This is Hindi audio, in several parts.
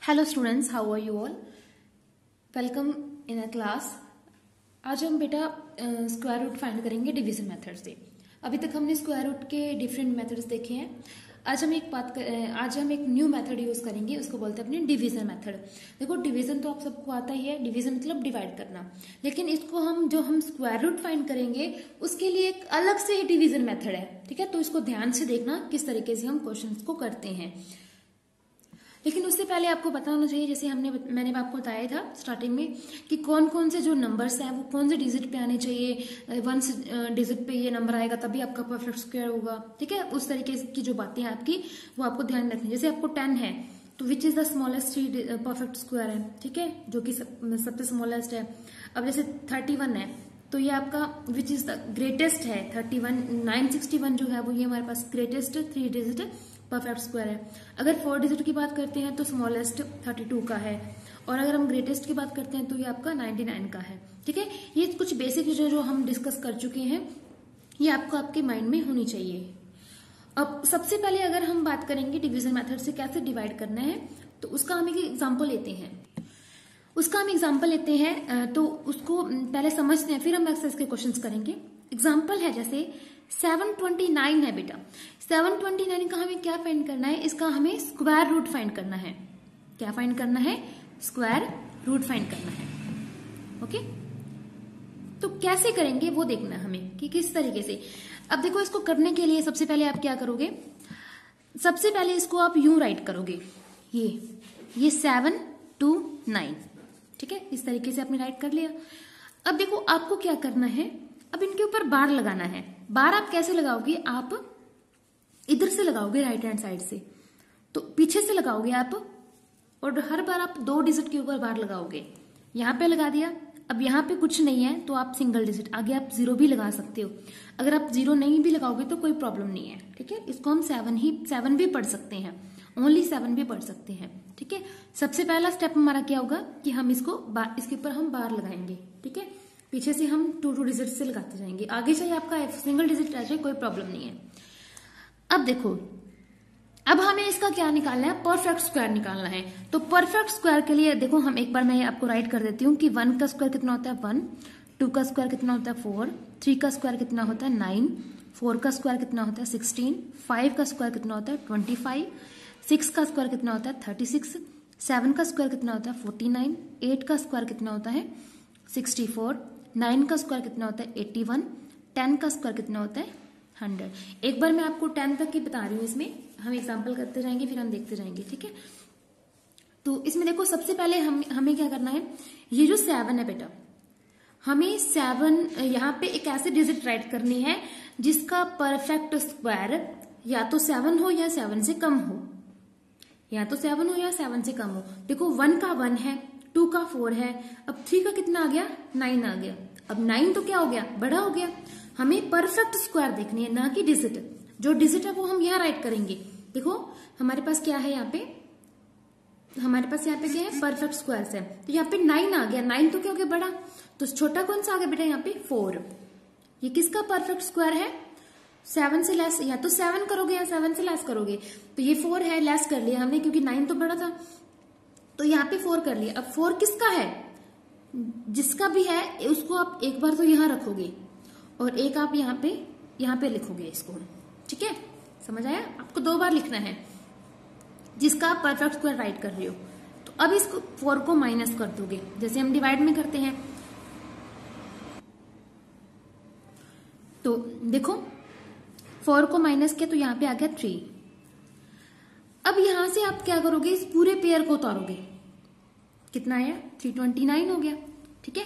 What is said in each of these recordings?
Hello students, how are you all. Welcome in a class. आज हम बेटा स्क्वायर रूट फाइंड करेंगे डिवीजन मेथड से। अभी तक हमने स्क्वायर रूट के डिफरेंट मेथड्स देखे हैं। आज हम एक न्यू मेथड यूज करेंगे, उसको बोलते हैं अपने डिवीजन मेथड। देखो, डिवीजन तो आप सबको आता ही है, डिवीजन मतलब डिवाइड करना, लेकिन इसको हम स्क्वायर रूट फाइंड करेंगे उसके लिए एक अलग से डिवीजन मेथड है। ठीक है, तो इसको ध्यान से देखना किस तरीके से हम क्वेश्चंस को करते हैं। लेकिन उससे पहले आपको पता होना चाहिए, जैसे मैंने आपको बताया था स्टार्टिंग में कि कौन कौन से जो नंबर्स हैं वो कौन से डिजिट पे आने चाहिए। 1 डिजिट पे ये नंबर आएगा तभी आपका परफेक्ट स्क्वायर होगा। ठीक है, उस तरीके की जो बातें हैं आपकी वो आपको ध्यान रखनी है। जैसे आपको 10 है तो which is the smallest perfect square है, ठीक है, जो कि सबसे स्मॉलेस्ट है। अब जैसे 31 है तो ये आपका विच इज द ग्रेटेस्ट है। 961 जो है वो ये हमारे पास ग्रेटेस्ट 3 डिजिट परफेक्ट स्क्वायर है। अगर 4 डिजिट की बात करते हैं तो स्मॉलेस्ट 32 का है, और अगर हम ग्रेटेस्ट की बात करते हैं तो ये आपका 99 का है। ठीक है, ये कुछ बेसिक चीजें जो हम डिस्कस कर चुके हैं, ये आपको आपके माइंड में होनी चाहिए। अब सबसे पहले अगर हम बात करेंगे डिवीजन मेथड से कैसे डिवाइड करना है, तो उसका हम एक एग्जाम्पल लेते हैं। तो उसको पहले समझते हैं, फिर हम एक्सरसाइज के क्वेश्चंस करेंगे। एग्जाम्पल है जैसे 729 है बेटा। 729 का हमें क्या फाइंड करना है, इसका हमें स्क्वायर रूट फाइंड करना है। क्या फाइंड करना है? स्क्वायर रूट फाइंड करना है। ओके, तो कैसे करेंगे वो देखना हमें कि किस तरीके से। अब देखो, इसको करने के लिए सबसे पहले आप क्या करोगे, सबसे पहले इसको आप यूं राइट करोगे, ये 7 2 9। ठीक है, इस तरीके से आपने राइट कर लिया। अब देखो, आपको क्या करना है, अब इनके ऊपर बार लगाना है। बार आप कैसे लगाओगे, आप इधर से लगाओगे राइट हैंड साइड से, तो पीछे से लगाओगे आप, और हर बार आप 2 डिजिट के ऊपर बार लगाओगे। यहां पे लगा दिया। अब यहां पे कुछ नहीं है तो आप सिंगल डिजिट, आगे आप 0 भी लगा सकते हो। अगर आप 0 नहीं भी लगाओगे तो कोई प्रॉब्लम नहीं है। ठीक है, इसको हम 7 भी पढ़ सकते हैं, ओनली 7 भी पढ़ सकते हैं। ठीक है, सबसे पहला स्टेप हमारा क्या होगा कि हम इसके ऊपर हम बार लगाएंगे। ठीक है, पीछे से हम 2 डिजिट से लगाते जाएंगे, आगे चाहे आपका सिंगल डिजिट रह जाए, कोई प्रॉब्लम नहीं है। अब देखो, अब हमें इसका क्या निकालना है, परफेक्ट स्क्वायर निकालना है। तो परफेक्ट स्क्वायर के लिए देखो, हम एक बार मैं आपको राइट कर देती हूँ कि 1 का स्क्वायर कितना होता है 1, 2 का स्क्वायर कितना होता है 4, 3 का स्क्वायर कितना होता है 9, 4 का स्क्वायर कितना होता है 16, 5 का स्क्वायर कितना होता है 25, 6 का स्क्वायर कितना होता है 36, 7 का स्क्वायर कितना होता है 49, 8 का स्क्वायर कितना होता है 64, 9 का स्क्वायर कितना होता है 81, 10 का स्क्वायर कितना होता है 100। एक बार मैं आपको 10 तक की बता रही हूँ, इसमें हम एग्जांपल करते जाएंगे, फिर हम देखते जाएंगे। ठीक है, तो इसमें देखो, सबसे पहले हमें क्या करना है, ये जो 7 है बेटा, हमें 7 यहाँ पे एक ऐसे डिजिट राइट करनी है जिसका परफेक्ट स्क्वायर या तो 7 हो या 7 से कम हो, या तो 7 हो या 7 से कम हो। देखो, 1 का 1 है, 2 का 4 है, अब 3 का कितना आ गया 9 आ गया। अब 9 तो क्या हो गया, बड़ा हो गया। हमें परफेक्ट स्क्वायर देखनी है, ना कि डिजिट। जो डिजिट है वो हम यहाँ राइट करेंगे। देखो, हमारे पास क्या है, यहाँ पे क्या है, परफेक्ट स्क्वायर है। तो यहाँ पे 9 आ गया। 9 तो क्या हो गया, बड़ा। तो छोटा कौन सा आ गया बेटा, यहाँ पे 4। ये किसका परफेक्ट स्क्वायर है, 7 से लेस। या तो 7 करोगे या 7 से लेस करोगे। तो ये 4 है, लेस कर लिया हमने क्योंकि 9 तो बड़ा था, तो यहाँ पे 4 कर लिया। अब 4 किसका है, जिसका भी है उसको आप एक बार तो यहाँ रखोगे और एक आप यहाँ पे लिखोगे इसको। ठीक है, समझ आया? आपको 2 बार लिखना है जिसका आप परफेक्ट स्क्वायर राइट कर रहे हो। तो अब इसको 4 को माइनस कर दोगे, जैसे हम डिवाइड में करते हैं। तो देखो, 4 को माइनस किया तो यहाँ पे आ गया 3। अब यहां से आप क्या करोगे, इस पूरे पेयर को उतारोगे। कितना आया, 329 हो गया। ठीक है,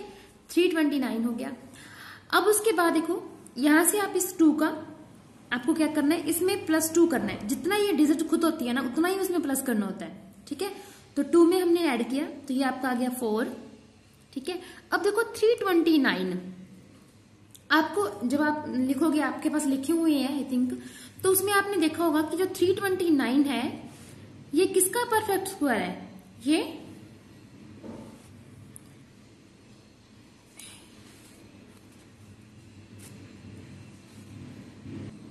329 हो गया। अब उसके बाद देखो, यहां से आप इस 2 का आपको क्या करना है, इसमें +2 करना है। जितना ये डिजिट खुद होती है ना, उतना ही उसमें प्लस करना होता है। ठीक है, तो 2 में हमने ऐड किया तो ये आपका आ गया 4। ठीक है, अब देखो 329 आपको जब आप लिखोगे, आपके पास लिखे हुए हैं आई थिंक, तो उसमें आपने देखा होगा कि जो 329 है ये किसका परफेक्ट स्क्वायर है, ये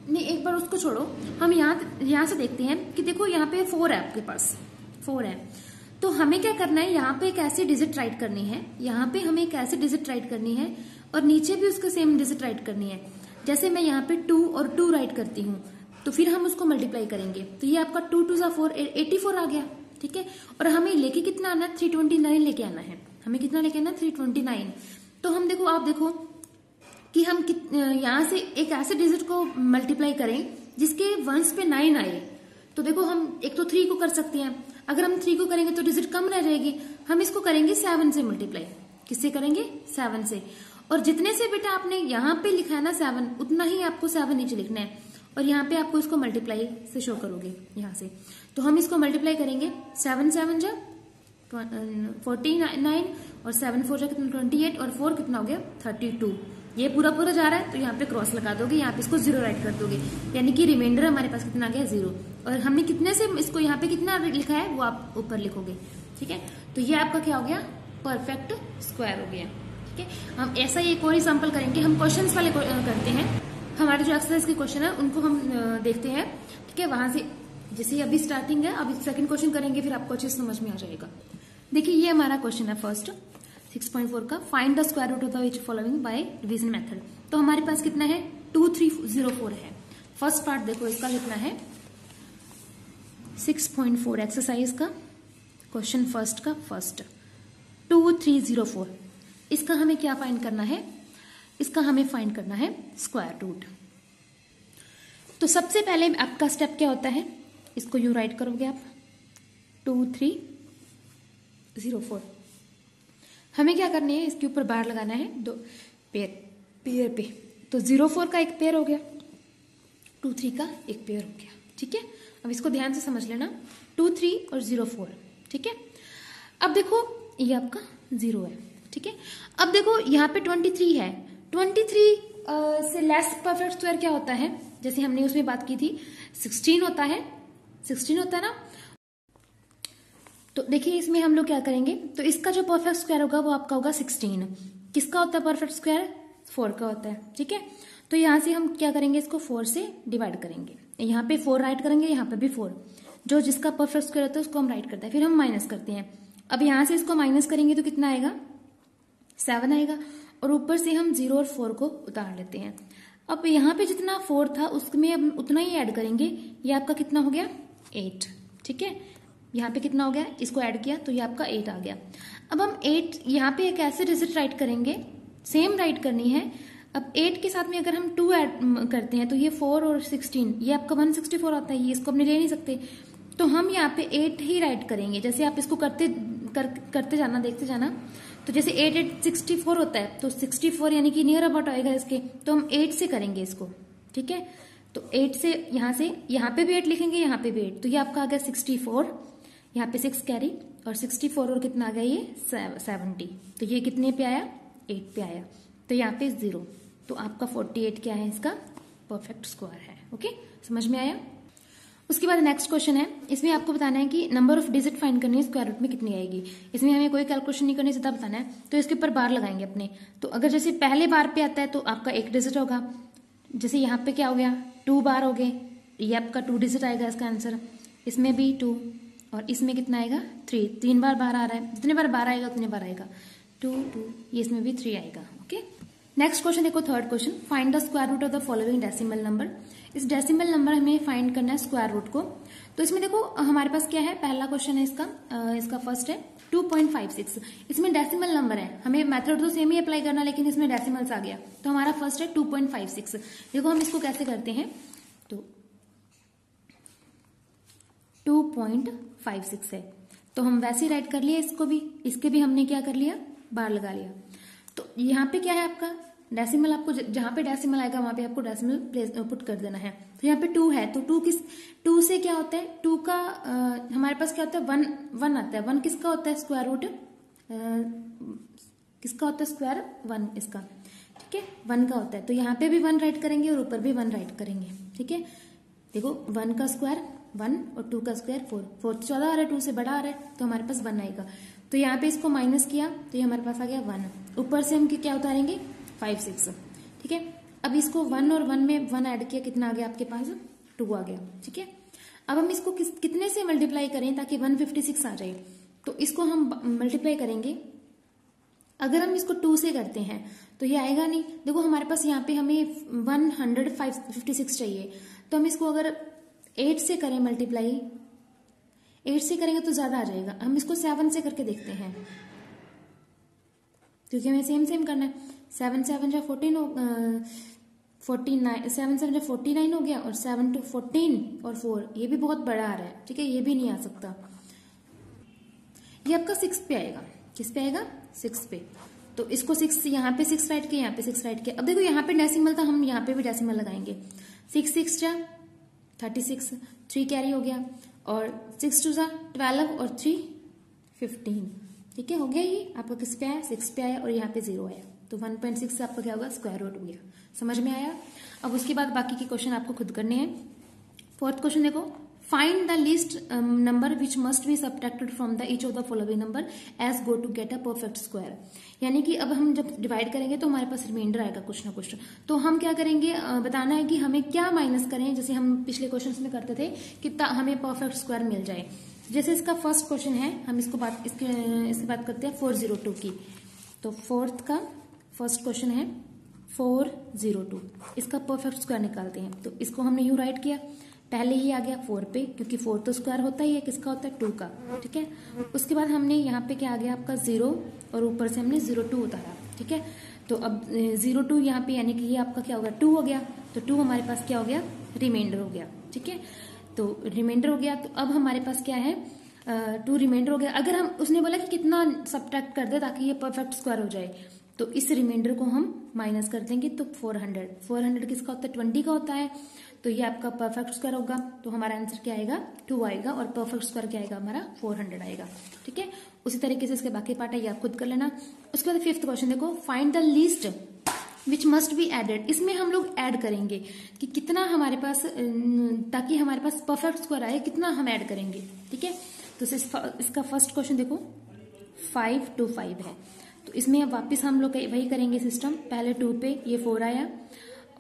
नहीं, एक बार उसको छोड़ो, हम यहां से देखते हैं कि देखो यहाँ पे 4 है, आपके पास 4 है। तो हमें क्या करना है, यहाँ पे एक ऐसी डिजिट राइट करनी है, यहाँ पे हमें एक ऐसी डिजिट राइट करनी है और नीचे भी उसको सेम डिजिट राइट करनी है। जैसे मैं यहाँ पे 2 और 2 राइट करती हूँ तो फिर हम उसको मल्टीप्लाई करेंगे, तो ये आपका 2 2 सा 4 84 आ गया, ठीक है। और हमें लेके कितना आना है, 329 लेके आना है। हमें कितना लेके आना, 329। तो हम देखो, आप देखो कि हम यहाँ से एक ऐसे डिजिट को मल्टीप्लाई करें जिसके वंस पे 9 आए। तो देखो हम एक तो 3 को कर सकते हैं, अगर हम 3 को करेंगे तो डिजिट कम रह जाएगी, हम इसको करेंगे 7 से मल्टीप्लाई। किससे करेंगे, 7 से। और जितने से बेटा आपने यहाँ पे लिखा है ना 7, उतना ही आपको 7 नीचे लिखना है और यहाँ पे आपको इसको मल्टीप्लाई से शो करोगे यहाँ से। तो हम इसको मल्टीप्लाई करेंगे, 7 7 जा 49 और 7 4 जा कितना 28 और 4 कितना हो गया 32। ये पूरा पूरा जा रहा है तो यहाँ पे क्रॉस लगा दोगे, यहाँ पे इसको 0 राइट कर दोगे, यानी कि रिमाइंडर हमारे पास कितना आ गया 0। और हमने कितने से इसको यहाँ पे कितना लिखा है वो आप ऊपर लिखोगे, ठीक है। तो ये आपका क्या हो गया, परफेक्ट स्क्वायर हो गया, ठीक है। हम ऐसा ही एक और एग्जाम्पल करेंगे, हम क्वेश्चंस वाले करते हैं। हमारे जो एक्सरसाइज के क्वेश्चन है उनको हम देखते हैं, ठीक है। वहां से जैसे अभी स्टार्टिंग है, अभी सेकंड क्वेश्चन करेंगे, फिर आपको अच्छे से समझ में आ जाएगा। देखिए ये हमारा क्वेश्चन है फर्स्ट 6.4 का, find the square root of the which following by division method. तो हमारे पास कितना है, 2304 है। फर्स्ट पार्ट देखो इसका कितना है, 6.4 एक्सरसाइज का क्वेश्चन फर्स्ट का फर्स्ट 2304। इसका हमें क्या फाइंड करना है, इसका हमें फाइंड करना है स्क्वायर रूट। तो सबसे पहले आपका स्टेप क्या होता है, इसको यू राइट करोगे आप 2304। हमें क्या करनी है, इसके ऊपर बार लगाना है 2 पेयर पे। तो 04 का एक पेयर हो गया, 23 का एक पेयर हो गया, ठीक है। अब इसको ध्यान से समझ लेना, 23 और 04, ठीक है। अब देखो ये आपका 0 है, ठीक है। अब देखो यहाँ पे 23 है, 23 से लेस परफेक्ट स्क्वायर क्या होता है, जैसे हमने उसमें बात की थी 16 होता है, 16 होता है ना। तो देखिए इसमें हम लोग क्या करेंगे, तो इसका जो परफेक्ट स्क्वायर होगा वो आपका होगा 16। किसका होता है परफेक्ट स्क्वायर, 4 का होता है, ठीक है। तो यहां से हम क्या करेंगे, इसको 4 से डिवाइड करेंगे, यहाँ पे 4 राइट करेंगे, यहाँ पे भी 4, जो जिसका परफेक्ट स्क्वायर होता है उसको हम राइट करते हैं, फिर हम माइनस करते हैं। अब यहां से इसको माइनस करेंगे तो कितना आएगा, 7 आएगा, और ऊपर से हम 0 और 4 को उतार लेते हैं। अब यहाँ पे जितना 4 था उसमें हम उतना ही ऐड करेंगे, ये आपका कितना हो गया 8, ठीक है। यहाँ पे कितना हो गया, इसको ऐड किया तो ये आपका 8 आ गया। अब हम 8 यहाँ पे एक ऐसे डिजिट राइट करेंगे, सेम राइट करनी है। अब 8 के साथ में अगर हम 2 ऐड करते हैं तो ये 4 और 16, ये आपका 164 आता है, ये इसको अपने ले नहीं सकते, तो हम यहाँ पे 8 ही राइट करेंगे। जैसे आप इसको करते जाना, देखते जाना, तो जैसे 8 8 64 होता है, तो 64 यानी कि नियर अबाउट आएगा इसके, तो हम 8 से करेंगे इसको, ठीक है। तो 8 से यहाँ पे भी 8 लिखेंगे, यहाँ पे भी 8, तो ये आपका आ गया 64, यहाँ पे 6 कैरी और 64 और कितना आ गया ये 70, तो ये कितने पे आया 8 पे आया, तो यहाँ पे 0, तो आपका 48 क्या है, इसका परफेक्ट स्क्वायर है। ओके, समझ में आया। उसके बाद नेक्स्ट क्वेश्चन है, इसमें आपको बताना है कि नंबर ऑफ डिजिट फाइंड करनी है स्क्वायर रूट में कितनी आएगी। इसमें हमें कोई कैलकुलेशन नहीं करनी, सीधा बताना है। तो इसके ऊपर बार लगाएंगे अपने, तो अगर जैसे पहले बार पे आता है तो आपका 1 डिजिट होगा, जैसे यहाँ पे क्या हो गया 2 बार हो गए, ये आपका 2 डिजिट आएगा इसका आंसर। इसमें भी 2 और इसमें कितना आएगा 3 बार बार आ रहा है, जितने बार बार आएगा उतने बार आएगा 2 2, ये इसमें भी 3 आएगा। ओके, नेक्स्ट क्वेश्चन देखो, third question, find the square root of the following decimal number. इस डेसिमल नंबर हमें फाइंड करना है स्क्वायर रूट को। तो इसमें देखो हमारे पास क्या है, पहला क्वेश्चन है इसका फर्स्ट है 2.56। इसमें डेसिमल नंबर है, हमें मेथड तो सेम ही अप्लाई करना, लेकिन इसमें डेसिमल्स आ गया, तो हमारा फर्स्ट है 2.56। देखो हम इसको कैसे करते हैं, तो 2.56 है, तो हम वैसे ही राइट कर लिया इसको भी, इसके भी हमने क्या कर लिया, बार लगा लिया। तो यहाँ पे क्या है आपका डेसिमल, आपको जहां पे डेसिमल आएगा वहां पे आपको डेसिमल प्लेस पुट कर देना है। तो यहाँ पे 2 है, तो 2 से क्या होता है, 2 का हमारे पास क्या होता है 1 आता है। 1 किसका होता है स्क्वायर रूट, किसका होता है स्क्वायर 1 इसका, ठीक है 1 का होता है। तो यहाँ पे भी 1 राइट करेंगे और ऊपर भी 1 राइट करेंगे, ठीक है। देखो 1 का स्क्वायर 1 और 2 का स्क्वायर 4 तो ज्यादा आ रहा है, 2 से बड़ा आ रहा है, तो हमारे पास 1 आएगा। तो यहाँ पे इसको माइनस किया तो ये हमारे पास आ गया 1, ऊपर से हम क्या उतारेंगे 5 6, ठीक है। अब इसको 1 और 1 में 1 ऐड किया, कितना आ गया आपके पास 2 आ गया, ठीक है। अब हम इसको कितने से मल्टीप्लाई करें ताकि 156 आ जाए, तो इसको हम मल्टीप्लाई करेंगे। अगर हम इसको 2 से करते हैं तो ये आएगा नहीं। देखो हमारे पास यहाँ पे हमें 156 चाहिए, तो हम इसको अगर 8 से करें मल्टीप्लाई, 8 से करेंगे तो ज्यादा आ जाएगा। हम इसको 7 से करके देखते हैं, क्योंकि हमें सेम सेम करना है। 7 7 जा 14 हो 49, 7 7 जा 49 हो गया, और 7 2 14 और 4, ये भी बहुत बड़ा आ रहा है, ठीक है, ये भी नहीं आ सकता। ये आपका 6 पे आएगा। किस पे आएगा? 6 पे। तो इसको 6, यहाँ पे 6 राइट किया, यहाँ पे 6 राइट किया। अब देखो यहाँ पे डेसिमल था, हम यहाँ पे भी डेसिमल लगाएंगे। 6 6 जा 36, 3 कैरी हो गया, और 6 2 जा 12 और 3 15, ठीक है, हो गया। ये आपका किस पे आया? 6 पे आया, और यहाँ पे 0 आया, तो 1.6 से आपका क्या होगा? स्क्वायर रूट हो गया। समझ में आया? अब उसके बाद बाकी के क्वेश्चन आपको खुद करने हैं। 4th क्वेश्चन देखो, find the least number which must be subtracted from the each of the following number as go to get a perfect square. यानी कि अब हम जब डिवाइड करेंगे तो हमारे पास रिमाइंडर आएगा कुछ ना कुछ, तो हम क्या करेंगे, बताना है कि हमें क्या माइनस करें, जैसे हम पिछले क्वेश्चन में करते थे कि हमें परफेक्ट स्क्वायर मिल जाए। जैसे इसका फर्स्ट क्वेश्चन है, हम इसकी बात करते हैं 402 की। तो 4th का फर्स्ट क्वेश्चन है 402, इसका परफेक्ट स्क्वायर निकालते हैं। तो इसको हमने यूं राइट किया, पहले ही आ गया 4 पे, क्योंकि 4 तो स्क्वायर होता ही है, किसका होता है? 2 का, ठीक है। उसके बाद हमने यहाँ पे क्या आ गया आपका 0, और ऊपर से हमने 02 उतारा, ठीक है। तो अब 02 यहाँ पे, यानी कि ये आपका क्या होगा? 2 हो गया। तो 2 हमारे पास क्या हो गया? रिमाइंडर हो गया, ठीक है। तो रिमाइंडर हो गया, तो अब हमारे पास क्या है? 2 रिमाइंडर हो गया। अगर हम, उसने बोला कि कितना सब्ट्रैक्ट कर दे ताकि ये परफेक्ट स्क्वायर हो जाए, तो इस रिमाइंडर को हम माइनस कर देंगे। तो 400 किसका होता है? 20 का होता है। तो ये आपका परफेक्ट स्क्वायर होगा, तो हमारा आंसर क्या आएगा? 2 आएगा, और परफेक्ट स्क्वायर क्या आएगा हमारा? 400 आएगा, ठीक है। उसी तरीके से इसके बाकी पार्ट है, ये आप खुद कर लेना। उसके बाद 5th क्वेश्चन देखो, find the least which must be added. इसमें हम लोग ऐड करेंगे कि कितना हमारे पास, ताकि हमारे पास परफेक्ट स्क्वायर आए, कितना हम ऐड करेंगे, ठीक है। तो इसका फर्स्ट क्वेश्चन देखो 5 to 5 है, तो इसमें अब वापस हम लोग वही करेंगे सिस्टम। पहले 2 पे ये 4 आया,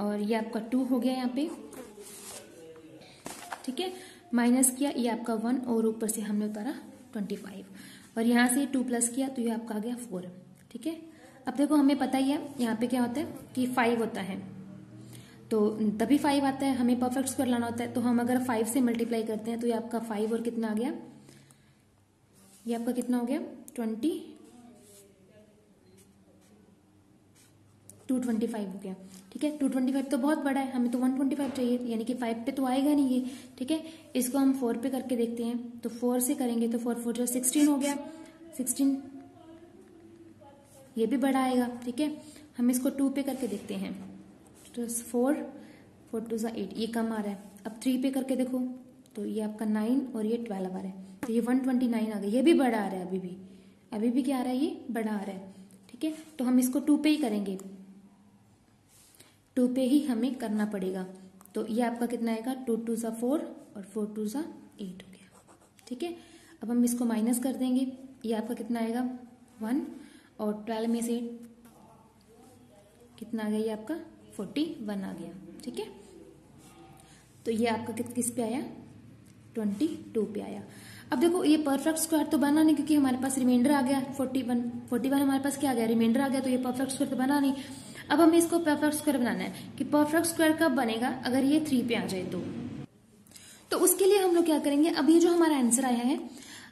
और ये आपका 2 हो गया यहाँ पे, ठीक है। माइनस किया, ये आपका 1, और ऊपर से हमने उतारा 25, और यहाँ से 2 प्लस किया, तो ये आपका आ गया 4, ठीक है। अब देखो हमें पता ही है यहाँ पे क्या होता है कि 5 होता है, तो तभी 5 आता है, हमें परफेक्ट स्क्वायर लाना होता है। तो हम अगर 5 से मल्टीप्लाई करते हैं तो ये आपका 5 और कितना आ गया? ये आपका कितना हो गया? 225 हो गया, ठीक है। 225 तो बहुत बड़ा है, हमें तो 125 चाहिए, यानी कि 5 पे तो आएगा नहीं ये, ठीक है। इसको हम 4 पे करके देखते हैं, तो 4 से करेंगे तो 4 4 16 हो गया, 16, ये भी बड़ा आएगा, ठीक है। हम इसको 2 पे करके देखते हैं, तो 4 4 2 8, ये कम आ रहा है। अब 3 पे करके देखो, तो ये आपका 9 और ये 12 आ रहा है, तो ये 129 आ गया, ये भी बड़ा आ रहा है, अभी भी क्या आ रहा है? ये बड़ा आ रहा है, ठीक है। तो हम इसको 2 पे ही करेंगे, 2 पे ही हमें करना पड़ेगा। तो ये आपका कितना आएगा? 2 2 जा 4 और 4 2 जा 8 हो गया, ठीक है। अब हम इसको माइनस कर देंगे, ये आपका कितना आएगा? 1, और 12 में से कितना आ गया? ये आपका 41 आ गया, ठीक है। तो ये आपका किस पे आया? 22 पे आया। अब देखो ये परफेक्ट स्क्वायर तो बना नहीं, क्योंकि हमारे पास रिमाइंडर आ गया 41 हमारे पास क्या आ गया? रिमाइंडर आ गया, तो ये परफेक्ट स्क्वायर तो बना नहीं। अब हमें इसको परफेक्ट स्क्वायर बनाना है, कि परफेक्ट स्क्वायर कब बनेगा? अगर ये 3 पे आ जाए तो उसके लिए हम लोग क्या करेंगे? अब ये जो हमारा आंसर आया है,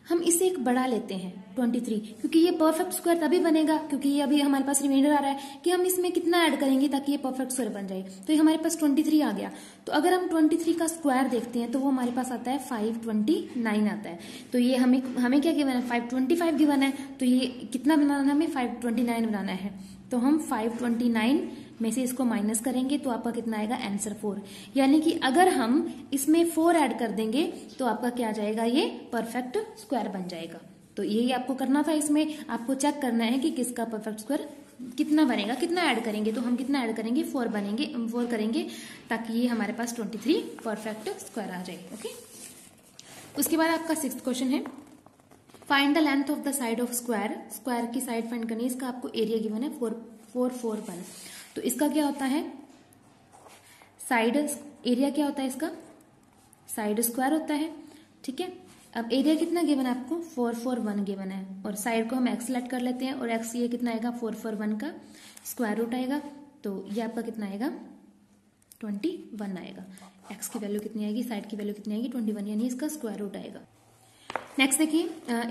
हम इसे एक बड़ा लेते हैं 23, क्योंकि ये परफेक्ट स्क्वायर तभी बनेगा, क्योंकि ये अभी हमारे पास रिमाइंडर आ रहा है कि हम इसमें कितना ऐड करेंगे ताकि ये परफेक्ट स्क्वायर बन जाए। तो ये हमारे पास 23 आ गया। तो अगर हम 23 का स्क्वायर देखते हैं तो वो हमारे पास आता है 529 आता है। तो ये हमें क्या गिवन है? 525 गिवन है। तो ये कितना बनाना है? हमें 529 बनाना है। तो हम 529 में से इसको माइनस करेंगे तो आपका कितना आएगा? आंसर 4। यानी कि अगर हम इसमें 4 ऐड कर देंगे तो आपका क्या आ जाएगा? ये परफेक्ट स्क्वायर बन जाएगा। तो यही आपको करना था। इसमें आपको चेक करना है कि किसका परफेक्ट स्क्वायर कितना बनेगा, कितना ऐड करेंगे। तो हम कितना ऐड करेंगे? 4 करेंगे, ताकि ये हमारे पास 23 परफेक्ट स्क्वायर आ जाए। ओके, उसके बाद आपका 6th क्वेश्चन है, find the length of the side of square. Square की साइड फाइंड करनी है। इसका आपको एरिया गिवन है 441। तो इसका क्या होता है? साइड एरिया क्या होता है इसका? साइड स्क्वायर होता है, ठीक है। अब एरिया कितना गिवन है आपको 441 गिवन है और साइड को हम एक्स सेलेक्ट कर लेते हैं और एक्स ये कितना आएगा 441 का स्क्वायर रूट आएगा तो ये आपका कितना आएगा 21 आएगा। एक्स की वैल्यू कितनी आएगी साइड की वैल्यू कितनी आएगी 21 यानी इसका स्क्वायर रूट आएगा। नेक्स्ट देखिए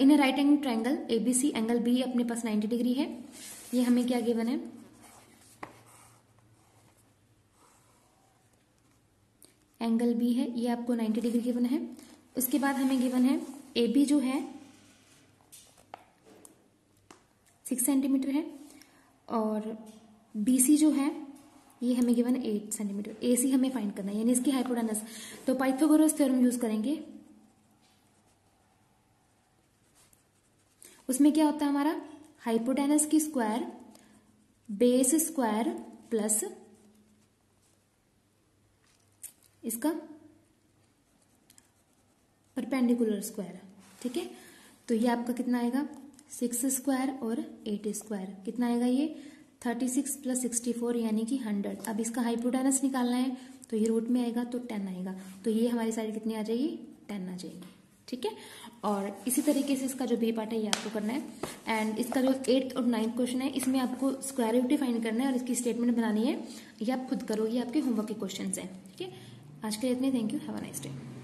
in a right angle triangle ABC angle B अपने पास 90 डिग्री है। ये हमें क्या गिवन है एंगल बी है ये आपको 90 डिग्री गिवन है। उसके बाद हमें गिवन है ए बी जो है 6 सेंटीमीटर है और बी सी जो है ये हमें गिवन 8 सेंटीमीटर। ए सी हमें फाइंड करना है यानी इसकी हाइपोटेनस। तो पाइथागोरस थ्योरम यूज करेंगे। उसमें क्या होता है हमारा हाइपोटेनस की स्क्वायर बेस स्क्वायर प्लस इसका परपेंडिकुलर स्क्वायर। ठीक है तो ये आपका कितना आएगा 6 स्क्वायर और 8 स्क्वायर कितना आएगा ये 36 प्लस 64 यानी कि 100। अब इसका हाइपोटेनस निकालना है तो ये रूट में आएगा तो 10 आएगा तो ये हमारी साइड कितनी आ जाएगी 10 आ जाएगी। ठीक है और इसी तरीके से इसका जो बी पार्ट है ये आपको करना है एंड इसका जो 8th और 9th क्वेश्चन है इसमें आपको स्क्वायर रूट फाइंड करना है और इसकी स्टेटमेंट बनानी है। ये आप खुद करोगे आपके होमवर्क के क्वेश्चन है। ठीक है आज के लिए इतने। Thank you have a nice day.